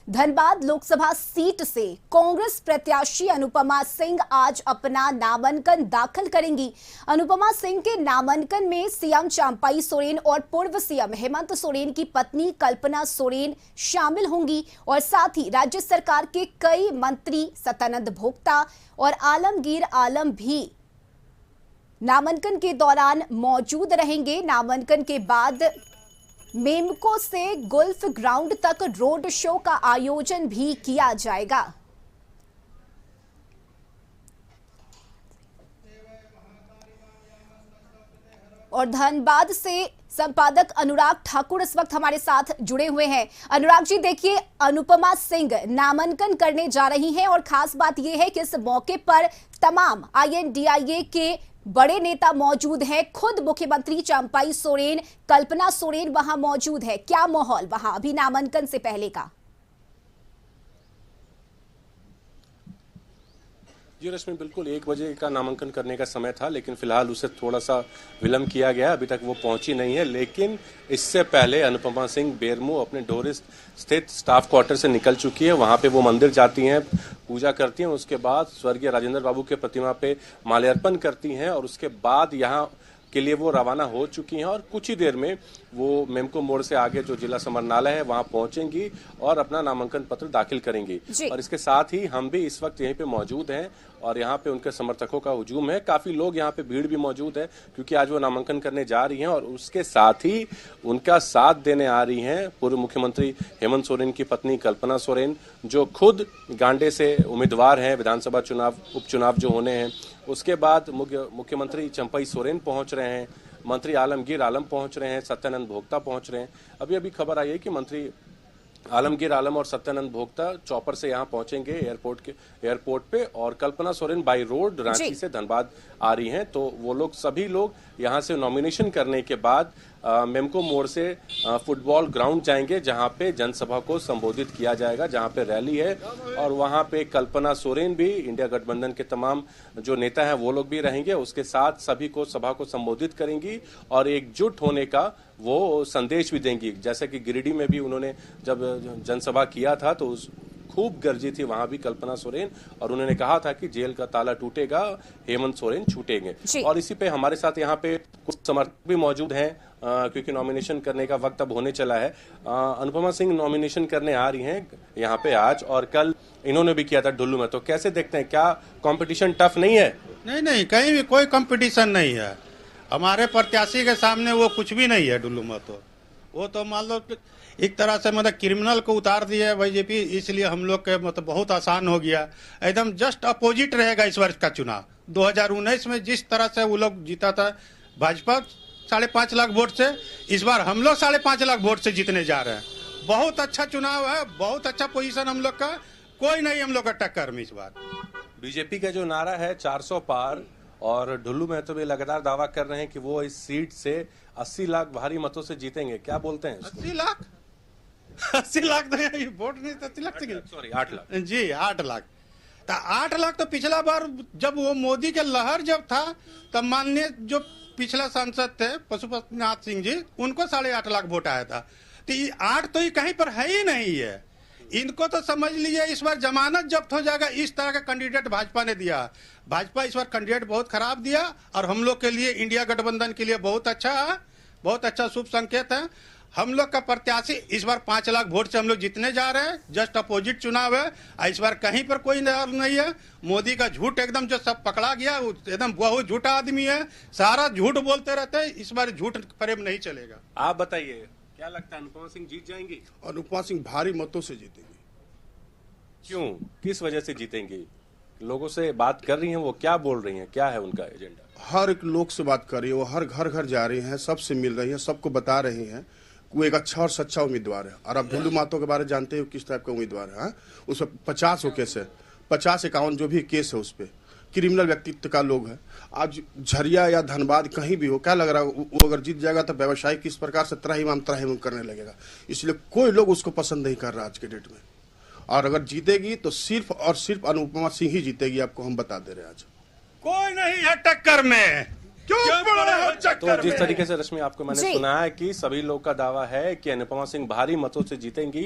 Dhanbad Lok Sabha seat से कांग्रेस प्रत्याशी अनुपमा सिंह आज अपना नामांकन दाखिल करेंगी। अनुपमा सिंह के नामांकन में सीएम चंपाई सोरेन और पूर्व सीएम हेमंत सोरेन की पत्नी कल्पना सोरेन शामिल होंगी और साथ ही राज्य सरकार के कई मंत्री सत्यानंद भोक्ता और आलमगीर आलम भी नामांकन के दौरान मौजूद रहेंगे। नामांकन के बाद मेमको से गोल्फ ग्राउंड तक रोड शो का आयोजन भी किया जाएगा। और धनबाद से संपादक अनुराग ठाकुर इस वक्त हमारे साथ जुड़े हुए हैं। अनुराग जी, देखिए, अनुपमा सिंह नामांकन करने जा रही हैं और खास बात यह है कि इस मौके पर तमाम INDIA के बड़े नेता मौजूद हैं। खुद मुख्यमंत्री चंपाई सोरेन, कल्पना सोरेन वहां मौजूद है। क्या माहौल वहां अभी नामांकन से पहले का? जी रश्मि, बिल्कुल 1 बजे का नामांकन करने का समय था, लेकिन फिलहाल उसे थोड़ा सा विलंब किया गया। अभी तक वो पहुंची नहीं है, लेकिन इससे पहले अनुपमा सिंह बेरमो अपने ढोरी स्थित स्टाफ क्वार्टर से निकल चुकी है। वहां पे वो मंदिर जाती हैं, पूजा करती हैं, उसके बाद स्वर्गीय राजेंद्र बाबू के प्रतिमा पे माल्यार्पण करती हैं और उसके बाद यहाँ के लिए वो रवाना हो चुकी हैं और कुछ ही देर में वो मेमको मोड़ से आगे जो जिला समरनालय है वहां पहुंचेंगी और अपना नामांकन पत्र दाखिल करेंगी। और इसके साथ ही हम भी इस वक्त यहीं पे मौजूद हैं और यहाँ पे उनके समर्थकों का हुजूम है। काफी लोग यहाँ पे भीड़ भी मौजूद है क्योंकि आज वो नामांकन करने जा रही हैं और उसके साथ ही उनका साथ देने आ रही हैं पूर्व मुख्यमंत्री हेमंत सोरेन की पत्नी कल्पना सोरेन, जो खुद गांडे से उम्मीदवार हैं विधानसभा चुनाव उपचुनाव जो होने हैं। उसके बाद मुख्यमंत्री चंपाई सोरेन पहुंच रहे हैं, मंत्री आलमगीर आलम पहुंच रहे हैं, सत्यानंद भोक्ता पहुंच रहे हैं। अभी अभी खबर आई है कि मंत्री आलमगीर आलम और सत्यानंद भोक्ता चॉपर से यहां पहुंचेंगे एयरपोर्ट पे और कल्पना सोरेन बाई रोड रांची से धनबाद आ रही हैं। तो वो लोग सभी लोग यहां से नॉमिनेशन करने के बाद मेमको मोड़ से फुटबॉल ग्राउंड जाएंगे, जहां पे जनसभा को संबोधित किया जाएगा, जहां पे रैली है और वहां पे कल्पना सोरेन भी, इंडिया गठबंधन के तमाम जो नेता हैं वो लोग भी रहेंगे। उसके साथ सभी को सभा को संबोधित करेंगी और एकजुट होने का वो संदेश भी देंगी। जैसे कि गिरिडीह में भी उन्होंने जब जनसभा किया था तो खूब गर्जी थी वहां भी कल्पना सोरेन और उन्होंने कहा था कि जेल का ताला टूटेगा, हेमंत सोरेन छूटेंगे। और इसी पे हमारे साथ यहाँ पे कुछ समर्थक भी मौजूद हैं क्योंकि नॉमिनेशन करने का वक्त अब होने चला है। अनुपमा सिंह नॉमिनेशन करने आ रही हैं यहाँ पे आज और कल इन्होंने भी किया था ढुल्लू में। तो कैसे देखते हैं, क्या कंपटीशन टफ नहीं है? नहीं, कहीं भी कोई कंपटीशन नहीं है। हमारे प्रत्याशी के सामने वो कुछ भी नहीं है ढुल्लू में। तो वो तो मान लो एक तरह से मतलब क्रिमिनल को उतार दिया है बीजेपी, इसलिए हम लोग के मतलब बहुत आसान हो गया। एकदम जस्ट अपोजिट रहेगा इस वर्ष का चुनाव। 2019 में जिस तरह से वो लोग जीता था भाजपा 5.5 लाख वोट से, इस बार हम लोग 5.5 लाख वोट से जीतने जा रहे हैं। बहुत अच्छा चुनाव है, बहुत अच्छा पोजीशन हम लोग का, कोई नहीं हम लोग का टक्कर में इस बार। बीजेपी का जो नारा है 400 पार और ढुल्लू में तो भी लगातार दावा कर रहे हैं कि वो इस सीट से 80 लाख भारी मतों से जीतेंगे। क्या बोलते हैं? 80 लाख 80 लाख तो वोट नहीं, 80 लाख सॉरी 8 लाख जी 8 लाख। तो 8 लाख तो पिछला बार जब वो मोदी के लहर जब था तब माननीय जो पिछला सांसद थे पशुपतिनाथ सिंह जी, उनको 8.5 लाख वोट आया था। तो ये 8 तो ये कहीं पर है ही नहीं है। इनको तो समझ लीजिए इस बार जमानत जब्त हो जाएगा। इस तरह का कैंडिडेट भाजपा ने दिया। भाजपा इस बार कैंडिडेट बहुत खराब दिया और हम लोग के लिए, इंडिया गठबंधन के लिए बहुत अच्छा है, बहुत अच्छा शुभ संकेत है। हम लोग का प्रत्याशी इस बार 5 लाख वोट से हम लोग जीतने जा रहे हैं। जस्ट अपोजिट चुनाव है। इस बार कहीं पर कोई नहीं है। मोदी का झूठ एकदम जो सब पकड़ा गया, एकदम बहुत झूठा आदमी है, सारा झूठ बोलते रहते हैं। इस बार झूठ फरेब नहीं चलेगा। आप बताइए, क्या लगता है अनुपमा सिंह जीत जाएंगी? अनुपमा सिंह भारी मतों से जीतेंगी। क्यों, किस वजह से जीतेंगी? लोगों से बात कर रही हैं, वो क्या बोल रही हैं, क्या है उनका एजेंडा? हर एक लोग से बात कर रही है, वो हर घर जा रही हैं, सबसे मिल रही हैं, सबको बता रही हैं वो एक अच्छा और सच्चा उम्मीदवार है। और आप ढुल्लू मातो के बारे में जानते हो किस टाइप का उम्मीदवार है। उसमें 50 केस है, 50-51 जो भी केस है उस पर क्रिमिनल व्यक्तित्व का लोग है। आज झरिया या धनबाद कहीं भी हो, क्या लग रहा है वो अगर जीत जाएगा तो व्यवसाय किस प्रकार से त्राहिमाम करने लगेगा। इसलिए कोई लोग उसको पसंद नहीं कर रहा आज के डेट में। और अगर जीतेगी तो सिर्फ और सिर्फ अनुपमा सिंह ही जीतेगी, आपको हम बता दे रहे हैं। आज कोई नहीं है टक्कर में। तो जिस तरीके से रश्मि आपको मैंने सुना है कि सभी लोग का दावा है कि अनुपमा सिंह भारी मतों से जीतेंगी,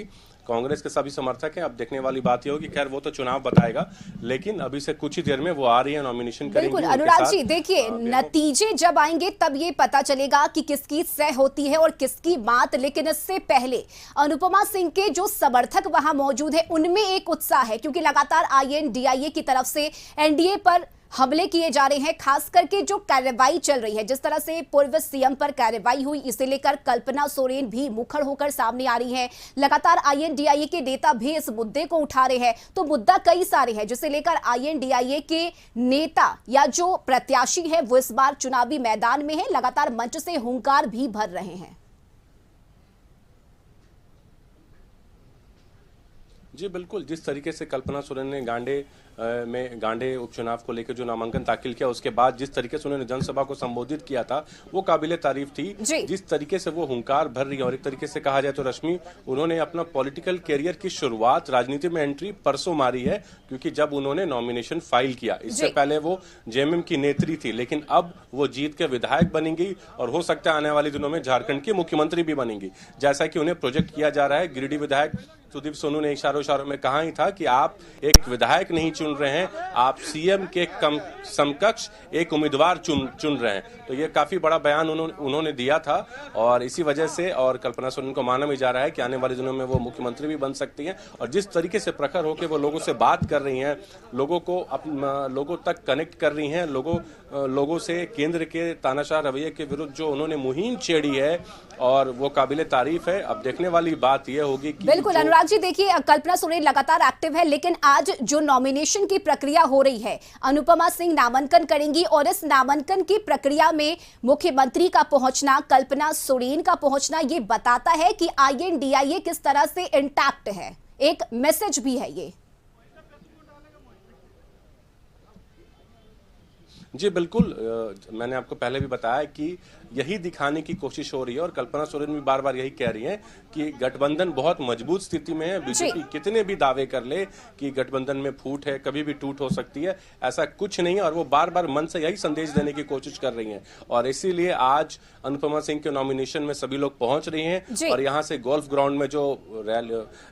कांग्रेस के सभी समर्थक हैं। अब देखने वाली बात ये होगी, खैर वो तो चुनाव बताएगा, लेकिन अभी से कुछ ही देर में वो आ रही है, नॉमिनेशन करेंगी। बिल्कुल उनके अनुराग साथ, जी, देखिए नतीजे जब आएंगे तब ये पता चलेगा कि किसकी सह होती है और किसकी बात। लेकिन इससे पहले अनुपमा सिंह के जो समर्थक वहां मौजूद है उनमें एक उत्साह है, क्योंकि लगातार आईएनडीआईए की तरफ से एनडीए पर हमले किए जा रहे हैं। खास करके जो कार्रवाई चल रही है, जिस तरह से पूर्व सीएम पर कार्रवाई हुई, इसे लेकर कल्पना सोरेन भी मुखर होकर सामने आ रही है। लगातार आईएनडीआईए के नेता भी इस मुद्दे को उठा रहे हैं। तो मुद्दा कई सारे हैं जिसे लेकर आईएनडीआईए के नेता या जो प्रत्याशी है वो इस बार चुनावी मैदान में है। लगातार मंच से हुंकार भी भर रहे हैं। जी बिल्कुल, जिस तरीके से कल्पना सोरेन ने गांडे उपचुनाव को लेकर जो नामांकन दाखिल किया, उसके बाद जिस तरीके से उन्होंने जनसभा को संबोधित किया था, वो काबिले तारीफ थी। जिस तरीके से वो हुंकार भर रही है, और एक तरीके से कहा जाए तो रश्मि, उन्होंने अपना पॉलिटिकल कैरियर की शुरुआत, राजनीति में एंट्री परसों मारी है, क्योंकि जब उन्होंने नॉमिनेशन फाइल किया, इससे पहले वो जेएमएम की नेत्री थी, लेकिन अब वो जीत के विधायक बनेंगी और हो सकता है आने वाले दिनों में झारखंड की मुख्यमंत्री भी बनेंगी। जैसा कि उन्हें प्रोजेक्ट किया जा रहा है। गिरिडीह विधायक सुदीप सोनू ने इशारों में कहा ही था कि आप एक विधायक नहीं चुन रहे हैं, आप सीएम के समकक्ष एक उम्मीदवार चुन रहे हैं। तो ये काफी बड़ा बयान उन्होंने दिया था, और इसी वजह से और कल्पना सोरेन को माना भी जा रहा है कि आने वाले दिनों में वो मुख्यमंत्री भी बन सकती हैं। और जिस तरीके से प्रखर होकर वो लोगों से बात कर रही हैं, लोगों तक कनेक्ट कर रही हैं, लोगों से केंद्र के तानाशाह रवैये के विरुद्ध जो उन्होंने मुहिम छेड़ी है, और वो काबिले तारीफ है। अब देखने वाली बात यह होगी कि बिल्कुल अनुराग जी, देखिए कल्पना सोरेन लगातार एक्टिव है, लेकिन आज जो नॉमिनेशन की प्रक्रिया हो रही है, अनुपमा सिंह नामांकन करेंगी, और इस नामांकन की प्रक्रिया में मुख्यमंत्री का पहुंचना, कल्पना सोरेन का पहुंचना, ये बताता है कि आईएनडीआईए किस तरह से इंटैक्ट है। एक मैसेज भी है ये। जी बिल्कुल, मैंने आपको पहले भी बताया कि यही दिखाने की कोशिश हो रही है, और कल्पना सोरेन भी बार बार यही कह रही हैं कि गठबंधन बहुत मजबूत स्थिति में है। बीजेपी कितने भी दावे कर ले कि गठबंधन में फूट है, कभी भी टूट हो सकती है, ऐसा कुछ नहीं है, और वो बार बार मन से यही संदेश देने की कोशिश कर रही हैं। और इसीलिए आज अनुपमा सिंह के नॉमिनेशन में सभी लोग पहुंच रहे हैं, और यहाँ से गोल्फ ग्राउंड में जो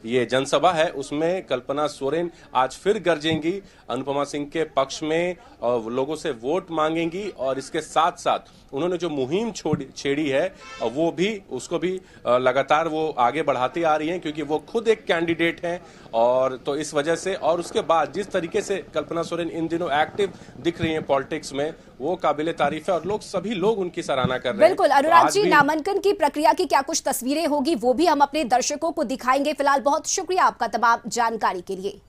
ये जनसभा है, उसमें कल्पना सोरेन आज फिर गरजेंगी, अनुपमा सिंह के पक्ष में और लोगों से वोट मांगेंगी। और इसके साथ साथ उन्होंने जो मुहिम छेड़ी है, वो भी उसको भी लगातार वो आगे बढ़ाती आ रही हैं, क्योंकि वो खुद एक कैंडिडेट हैं। और तो इस वजह से, और उसके बाद जिस तरीके से कल्पना सोरेन इन दिनों एक्टिव दिख रही हैं पॉलिटिक्स में, वो काबिले तारीफ है, और सभी लोग उनकी सराहना कर रहे हैं। बिल्कुल अनुराग जी, नामांकन की प्रक्रिया की क्या कुछ तस्वीरें होगी वो भी हम अपने दर्शकों को दिखाएंगे। फिलहाल बहुत शुक्रिया आपका तमाम जानकारी के लिए।